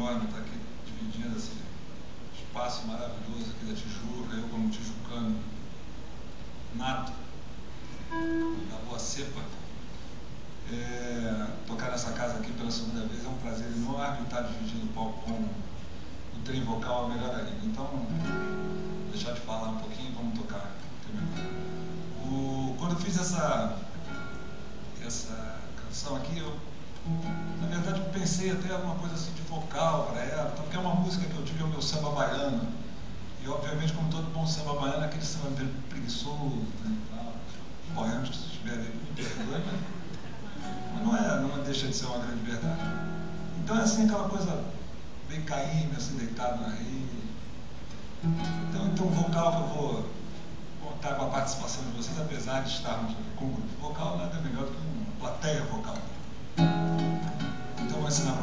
enorme estar aqui dividindo esse espaço maravilhoso aqui da Tijuca, eu como tijucano nato, da Boa Cepa. Tocar nessa casa aqui pela segunda vez é um prazer enorme. Estar dividindo o palco com o trem vocal é melhor ainda. Então, deixar de falar um pouquinho, vamos tocar. Quando eu fiz essa canção aqui, eu na verdade pensei até alguma coisa assim de vocal para ela, porque é uma música que eu digo é o meu samba baiano. E obviamente, como todo bom samba baiano, aquele samba preguiçoso, né, tal. Os baianos que estiverem aí, me perdoem, mas não deixa de ser uma grande verdade. Então é assim aquela coisa bem caída, assim, deitado na rede. Então o vocal que eu vou contar com a participação de vocês, apesar de estarmos com um grupo vocal, nada melhor do que uma plateia vocal. Então vou ensinar para